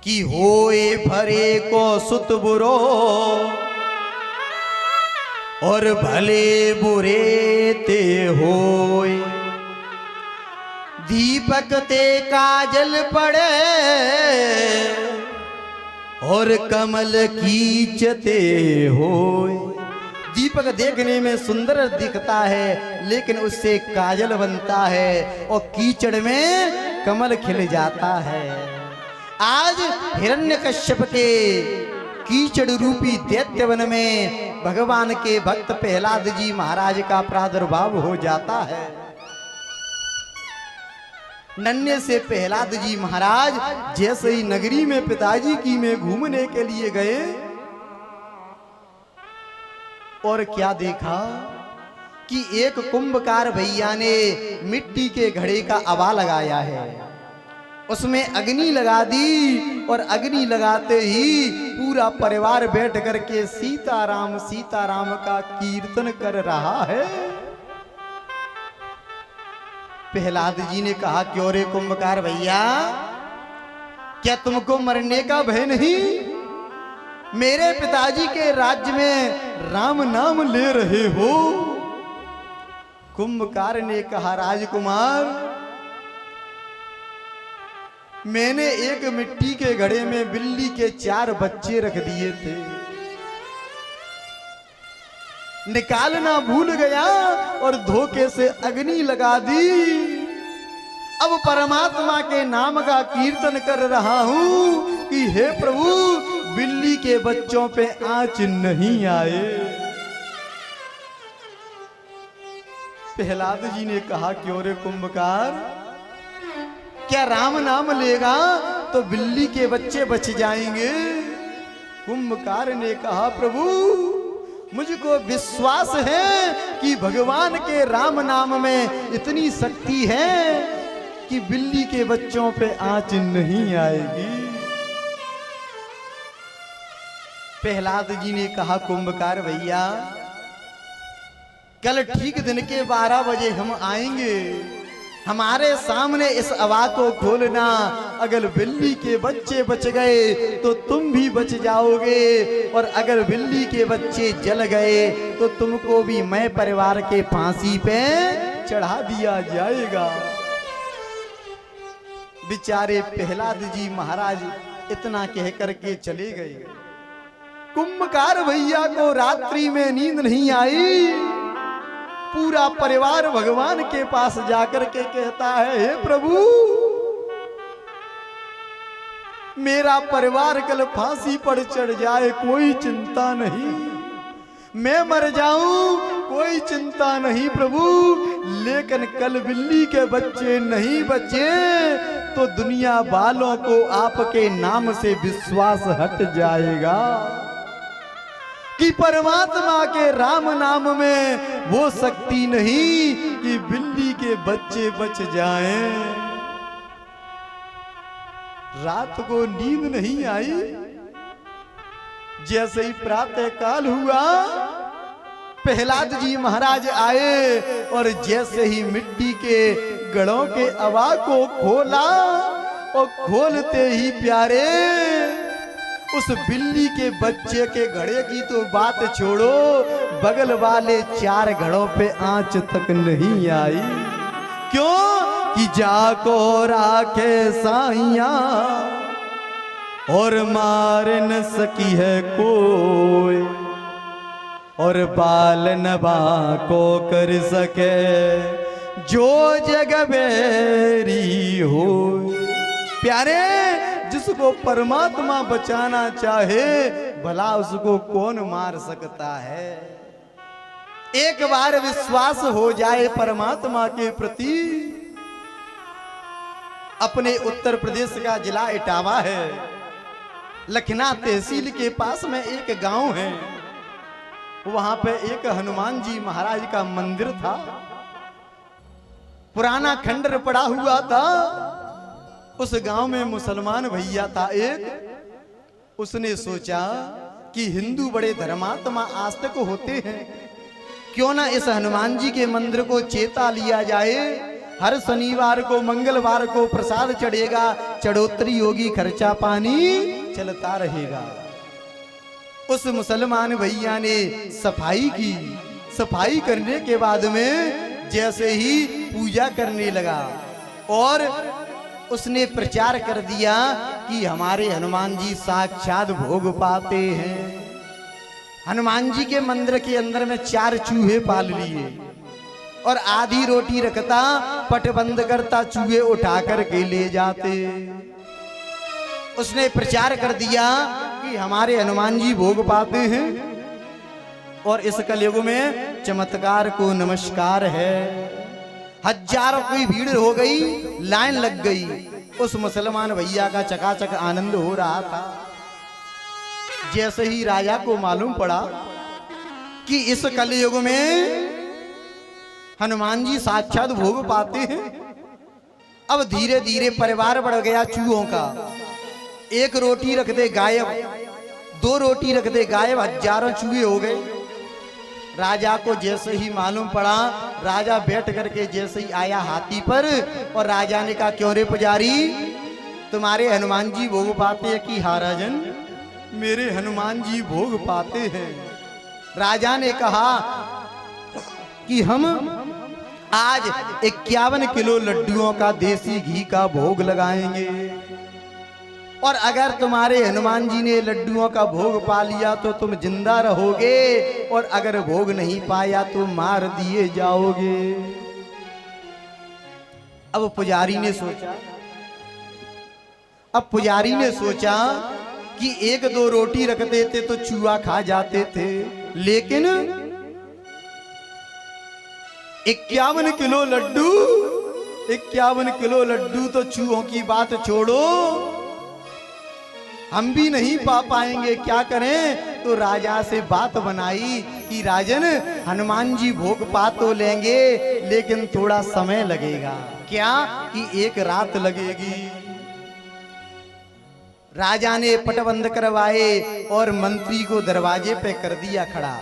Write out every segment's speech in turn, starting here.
कि होए भरे को सुत बुरो और भले बुरे ते होए। दीपक ते काजल पड़े और कमल कीचते होए। दीपक देखने में सुंदर दिखता है लेकिन उससे काजल बनता है और कीचड़ में कमल खिल जाता है। आज हिरण्यकश्यप के कीचड़ रूपी दैत्य वन में भगवान के भक्त प्रहलाद जी महाराज का प्रादुर्भाव हो जाता है। नन्हे से प्रहलाद जी महाराज जैसे ही नगरी में पिताजी की में घूमने के लिए गए और क्या देखा कि एक कुंभकार भैया ने मिट्टी के घड़े का अवा लगाया है, उसमें अग्नि लगा दी और अग्नि लगाते ही पूरा परिवार बैठ करके सीताराम सीताराम का कीर्तन कर रहा है। प्रहलाद जी ने कहा, क्यों रे कुंभकार भैया, क्या तुमको मरने का भय नहीं? मेरे पिताजी के राज्य में राम नाम ले रहे हो। कुंभकार ने कहा, राजकुमार, मैंने एक मिट्टी के घड़े में बिल्ली के 4 बच्चे रख दिए थे, निकालना भूल गया और धोखे से अग्नि लगा दी। अब परमात्मा के नाम का कीर्तन कर रहा हूं कि हे प्रभु, बिल्ली के बच्चों पे आंच नहीं आए। प्रहलाद जी ने कहा, क्यों रे कुंभकार, क्या राम नाम लेगा तो बिल्ली के बच्चे बच जाएंगे? कुंभकार ने कहा, प्रभु, मुझको विश्वास है कि भगवान के राम नाम में इतनी शक्ति है कि बिल्ली के बच्चों पे आंच नहीं आएगी। प्रहलाद जी ने कहा, कुंभकार भैया, कल ठीक दिन के 12 बजे हम आएंगे, हमारे सामने इस अवा को खोलना। अगर बिल्ली के बच्चे बच गए तो तुम भी बच जाओगे, और अगर बिल्ली के बच्चे जल गए तो तुमको भी मैं परिवार के फांसी पे चढ़ा दिया जाएगा। बेचारे प्रहलाद जी महाराज इतना कह करके चले गए। कुंभकार भैया को रात्रि में नींद नहीं आई। पूरा परिवार भगवान के पास जाकर के कहता है, हे प्रभु, मेरा परिवार कल फांसी पर चढ़ जाए कोई चिंता नहीं, मैं मर जाऊं कोई चिंता नहीं प्रभु, लेकिन कल बिल्ली के बच्चे नहीं बचे तो दुनिया वालों को आपके नाम से विश्वास हट जाएगा कि परमात्मा के राम नाम में वो शक्ति नहीं कि बिल्ली के बच्चे बच जाएं। रात को नींद नहीं आई। जैसे ही प्रातः काल हुआ, प्रहलाद जी महाराज आए और जैसे ही मिट्टी के घड़ों के अवा को खोला और खोलते ही प्यारे, उस बिल्ली के बच्चे के घड़े की तो बात छोड़ो, बगल वाले 4 घड़ों पे आंच तक नहीं आई। क्यों कि जाको राखे साइया और मार न सकी है कोई, और बाल नबा को कर सके जो जग बेरी हो। प्यारे, जिसको परमात्मा बचाना चाहे भला उसको कौन मार सकता है? एक बार विश्वास हो जाए परमात्मा के प्रति। अपने उत्तर प्रदेश का जिला इटावा है, लखना तहसील के पास में एक गांव है, वहां पे एक हनुमान जी महाराज का मंदिर था। पुराना खंडर पड़ा हुआ था। उस गांव में मुसलमान भैया था एक, उसने सोचा कि हिंदू बड़े धर्मात्मा आस्तिक होते हैं, क्यों ना इस हनुमान जी के मंदिर को चेता लिया जाए हर शनिवार को मंगलवार को प्रसाद चढ़ेगा, चढ़ोतरी होगी, खर्चा पानी चलता रहेगा। उस मुसलमान भैया ने सफाई की। सफाई करने के बाद में जैसे ही पूजा करने लगा और उसने प्रचार कर दिया कि हमारे हनुमान जी साक्षात भोग पाते हैं। हनुमान जी के मंदिर के अंदर में 4 चूहे पाल लिए और आधी रोटी रखता, पट बंद करता, चूहे उठा करके ले जाते। उसने प्रचार कर दिया कि हमारे हनुमान जी भोग पाते हैं और इस कलयुग में चमत्कार को नमस्कार है। हजारों की भीड़ हो गई, लाइन लग गई। उस मुसलमान भैया का चकाचक आनंद हो रहा था। जैसे ही राजा को मालूम पड़ा कि इस कलयुग में हनुमान जी साक्षात भोग पाते हैं, अब धीरे धीरे परिवार बढ़ गया चूहों का। 1 रोटी रख दे गायब, 2 रोटी रख दे गायब, हजारों चूहे हो गए। राजा को जैसे ही मालूम पड़ा, राजा बैठ करके जैसे ही आया हाथी पर और राजा ने कहा, क्यों रे पुजारी, तुम्हारे हनुमान जी भोग पाते हैं कि हाँ राजन, मेरे हनुमान जी भोग पाते हैं। राजा ने कहा कि हम आज 51 किलो लड्डुओं का देसी घी का भोग लगाएंगे और अगर तुम्हारे हनुमान जी ने लड्डुओं का भोग पा लिया तो तुम जिंदा रहोगे और अगर भोग नहीं पाया तो मार दिए जाओगे। अब पुजारी ने सोचा कि 1-2 रोटी रख देते तो चूहा खा जाते थे, लेकिन 51 किलो लड्डू तो चूहों की बात छोड़ो, हम भी नहीं पा पाएंगे, क्या करें। तो राजा से बात बनाई कि राजन, हनुमान जी भोग पा तो लेंगे लेकिन थोड़ा समय लगेगा। क्या कि 1 रात लगेगी। राजा ने पटबंद करवाए और मंत्री को दरवाजे पे कर दिया खड़ा।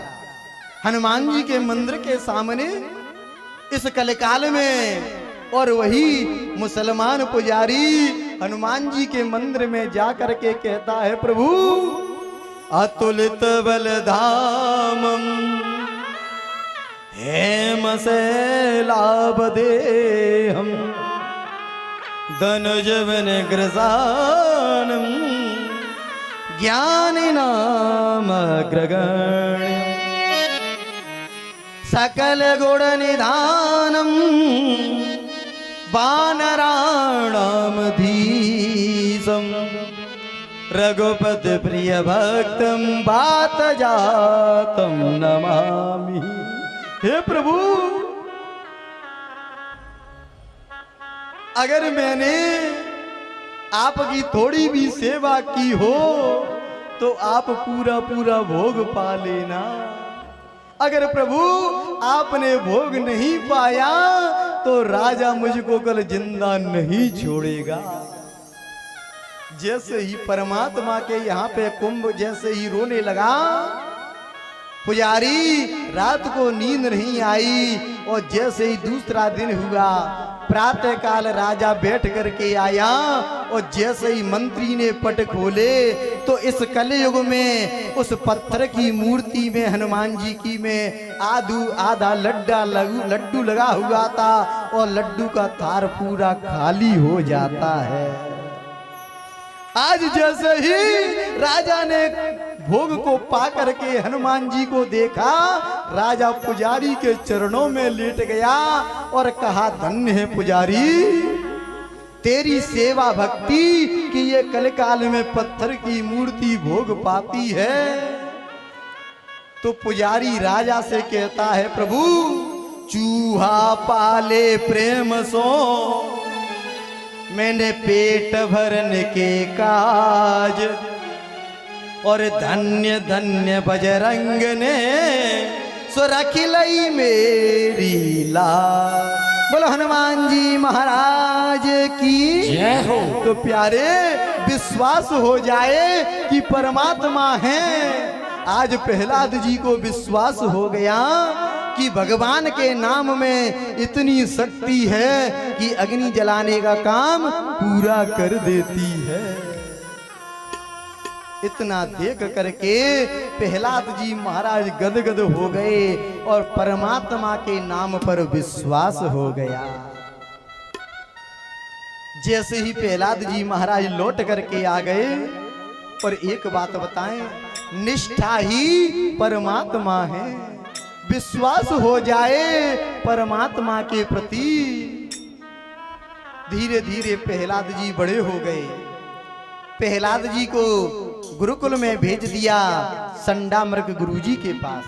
हनुमान जी के मंदिर के सामने इस कलकाल में, और वही मुसलमान पुजारी हनुमान जी के मंदिर में जाकर के कहता है, प्रभु अतुलित बलधामम हेम शैलाभदेहम धनुजवन ग्रसानम ज्ञानिनाम अग्रगण्यम सकल गुण निधानम वानराणाम धीसम रघुपति प्रिय भक्तम बात जातम नमामि। हे प्रभु, अगर मैंने आपकी थोड़ी भी सेवा की हो तो आप पूरा पूरा भोग पा लेना। अगर प्रभु आपने भोग नहीं पाया तो राजा मुझको कल जिंदा नहीं छोड़ेगा। जैसे ही परमात्मा के यहाँ पे कुंभ जैसे ही रोने लगा, पुजारी रात को नींद नहीं आई और जैसे ही दूसरा दिन हुआ, प्रातः काल राजा बैठ करके आया और जैसे ही मंत्री ने पट खोले तो इस कलयुग में उस पत्थर की मूर्ति में हनुमान जी की में आधा लड्डू लगा हुआ था और लड्डू का थार पूरा खाली हो जाता है। आज जैसे ही राजा ने भोग को पा करके हनुमान जी को देखा, राजा पुजारी के चरणों में लेट गया और कहा, धन्य है पुजारी, तेरी सेवा भक्ति कि ये कलकाल में पत्थर की मूर्ति भोग पाती है। तो पुजारी राजा से कहता है, प्रभु चूहा पाले प्रेम सो मैंने पेट भरने के काज, और धन्य धन्य बजरंग ने सो रखी लई मेरी लाज। बोलो हनुमान जी महाराज की जय हो। तो प्यारे, विश्वास हो जाए कि परमात्मा है। आज प्रहलाद जी को विश्वास हो गया कि भगवान के नाम में इतनी शक्ति है कि अग्नि जलाने का काम पूरा कर देती है। इतना देख करके प्रहलाद जी महाराज गदगद हो गए और परमात्मा के नाम पर विश्वास हो गया। जैसे ही प्रहलाद जी महाराज लौट करके आ गए, पर एक बात बताएं, निष्ठा ही परमात्मा है। विश्वास हो जाए परमात्मा के प्रति, धीरे धीरे प्रहलाद जी बड़े हो गए। प्रहलाद जी को गुरुकुल में भेज दिया संडामृग गुरुजी के पास।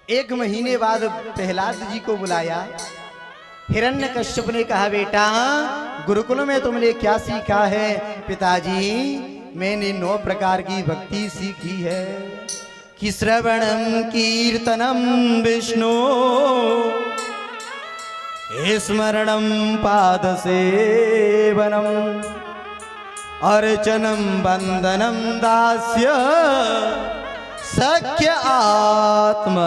1 महीने बाद प्रहलाद जी को बुलाया। हिरण्यकश्यप ने कहा, बेटा गुरुकुल में तुमने क्या सीखा है? पिताजी मैंने 9 प्रकार की भक्ति सीखी है कि श्रवणम कीर्तनम विष्णु, स्मरणम पाद सेवनम, अर्चनम वंदनम दास्य, सख्य आत्मनिवेदनम।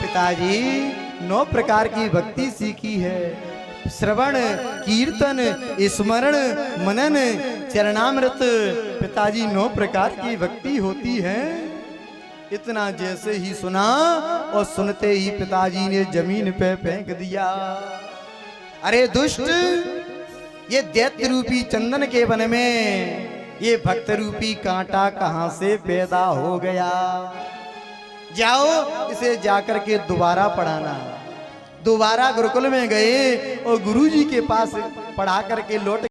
पिताजी 9 प्रकार की भक्ति सीखी है। श्रवण, कीर्तन, स्मरण, मनन, चरणामृत। पिताजी 9 प्रकार की भक्ति होती है। इतना जैसे ही सुना और सुनते ही पिताजी ने जमीन पे फेंक दिया। अरे दुष्ट, ये दैत्य रूपी चंदन के वन में ये भक्त रूपी कांटा कहां से पैदा हो गया? जाओ इसे जाकर के दोबारा पढ़ाना। दोबारा गुरुकुल में गए और गुरुजी के पास पढ़ा करके लौट